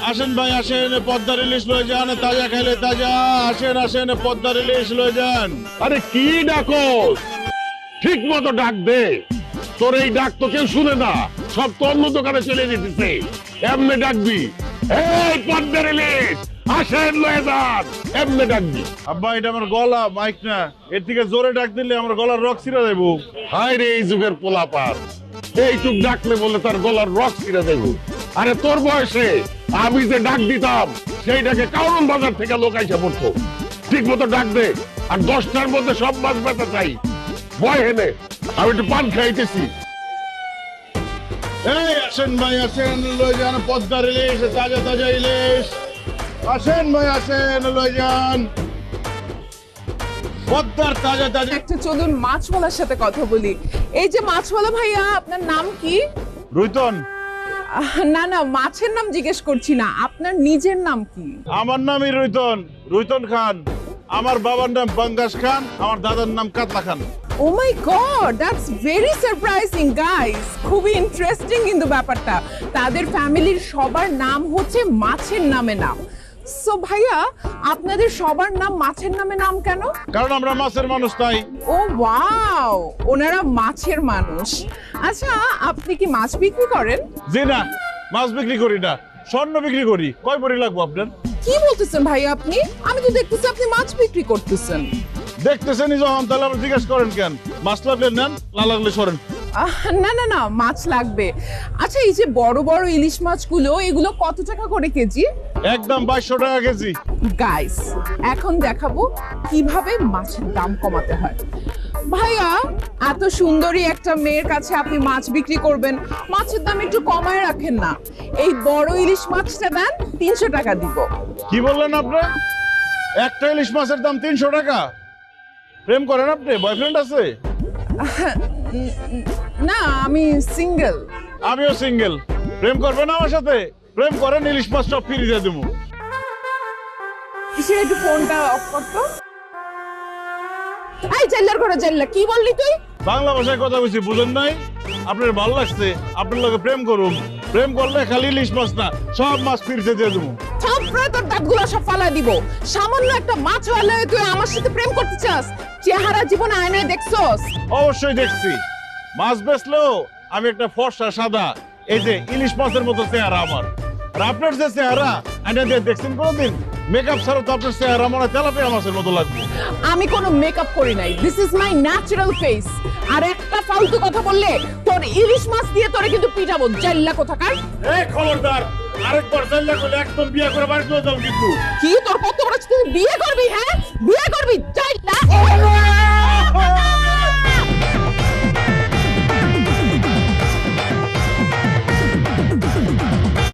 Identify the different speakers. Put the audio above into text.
Speaker 1: আসেন ভাই আসেন, পদ্মার ইলিশ লয়ে যান, তাজা খাইলে তাজা। আসেন আসেন, পদ্মার ইলিশ লয়ে যান।
Speaker 2: আরে কি ডাকোস, ঠিক মতো ডাক দে। তোর এই ডাক তো কেউ শুনে না, সব তো অন্য দোকানে চলে যেতেছে। এমনি ডাকবি, এই পদ্মার ইলিশ আসেন লয়ে যান, এমনি ডাকবি।
Speaker 1: আব্বা এটা আমার গলা, মাইক না। এর থেকে জোরে ডাক দিলে আমার গলার রক ছিঁড়া দেবো।
Speaker 2: হায় রে এই যুগের পোলাপার, এইটুক ডাকলে বলে তার গলার রক ছিঁড়ে দেব। আরে তোর বয়সে আমি যে ডাক দিতাম সেইটাকে কারণ বাজার থেকে লোক আইসা পড়তো। ঠিক মতো ডাক দে, আর 10টার মধ্যে সব মাছ বেচা চাই। বয় হেনে, আমি একটু পান খাইতেছি।
Speaker 1: এই আসেন ভাই আসেন, লয়ে যান পদ্মার ইলিশ, তাজা তাজা ইলিশ। আসেন ভাই আসেন, লয়ে যান পদ্মার তাজা তাজা।
Speaker 3: একটা চলুন মাছওয়ালার সাথে কথা বলি। এই যে মাছওয়ালা ভাইয়া, আপনার নাম কি?
Speaker 1: রুইতন।
Speaker 3: না না, মাছের নাম জিজ্ঞেস করছি না, আপনার নিজের নাম কি?
Speaker 1: আমার নামই রুইতন, রুইতন খান। আমার বাবার নাম বাঙ্গাস খান, আমার দাদার নাম Katla Khan.
Speaker 3: Oh my god, that's very surprising guys. খুবই ইন্টারেস্টিং কিন্তু ব্যাপারটা। তাদের ফ্যামিলির সবার নাম হচ্ছে মাছের নামে নাম। সো ভাইয়া, আপনাদের সবার নাম মাছের নামে নাম কেন?
Speaker 1: কারণ আমরা মাছের মানুষ তাই।
Speaker 3: ও ওয়াও, ওনারা মাছের মানুষ। আচ্ছা, আপনি কি মাছ বিক্রি করেন?
Speaker 1: জি না, মাছ বিক্রি করি না, স্বর্ণ বিক্রি করি। কয় বড়ি লাগবো আপনার?
Speaker 3: কি বলতেছেন ভাই আপনি? আমি তো দেখতেছি আপনি মাছ বিক্রি করতেছেন।
Speaker 1: দেখতেছেনই যখন, তাহলে আপনি জিজ্ঞেস করেন কেন? মাছ লাগলে নেন, না লাগলে সরেন।
Speaker 3: না না না, মাছ লাগবে। আচ্ছা, এই যে বড় বড় ইলিশ মাছগুলো, এগুলো কত টাকা করে কেজি?
Speaker 1: একদম 2200 টাকা কেজি।
Speaker 3: গাইস, এখন দেখাবো কিভাবে মাছের দাম কমাতে হয়। ভাইয়া, এত সুন্দরী একটা মেয়ের কাছে আপনি মাছ বিক্রি করবেন, মাছের দাম একটু কমায় রাখেন না। এই বড় ইলিশ মাছটা দেন, 300 টাকা দিব।
Speaker 1: কি বললেন আপনি? একটা ইলিশ মাছের দাম 300 টাকা? প্রেম করেন আপনি? বয়ফ্রেন্ড আছে?
Speaker 3: না, আমি সিঙ্গেল।
Speaker 1: আমিও সিঙ্গেল। প্রেম করবেন আমার সাথে? প্রেম করেন, ইলিশ মাছ সব ফ্রি দিয়ে দেবো।
Speaker 3: কিসের, একটু ফোনটা অফ করতো। এই জেল্লার ঘরে জেল্লা, কি বললি তুই?
Speaker 1: বাংলা ভাষায় কথা বলছি, বুঝেন নাই? আপনার ভালো লাগছে, আপনার লগে প্রেম করুন। প্রেম করলে খালি ইলিশ মাছ না, সব মাছ ফিরতে দিয়ে দেবো।
Speaker 3: থাপড়ে তোর দাঁতগুলো সব ফালাই দিব। সামান্য একটা মাছ হলে তুই আমার সাথে প্রেম করতে চাস? চেহারা জীবন আয়নায় দেখছস?
Speaker 1: অবশ্যই দেখছি। মাছ বেচলেও আমি একটা ফর্সা সাদা, এই যে ইলিশ মাছের মতো চেহারা আমার। আর আপনার যে চেহারা, আয়না দিয়ে দেখছেন কোনোদিন? মেকআপ ছাড়া তো আপনার চেহারা মনে হয় তেলাপিয়া মাছের মতো লাগবে।
Speaker 3: আমি কোনো মেকআপ করি নাই, this is my natural face. আর একটা ফালতু কথা বললে তোর ইলিশ মাছ দিয়ে তোরে কিন্তু পিটাবো, জাল্লা কোথাকার।
Speaker 1: এই খবরদার, আরেকবার চাইলে একদম বিয়ে করে বাড়ি চলে যাও কিন্তু।
Speaker 3: কি তোর কত বড়, তুই বিয়ে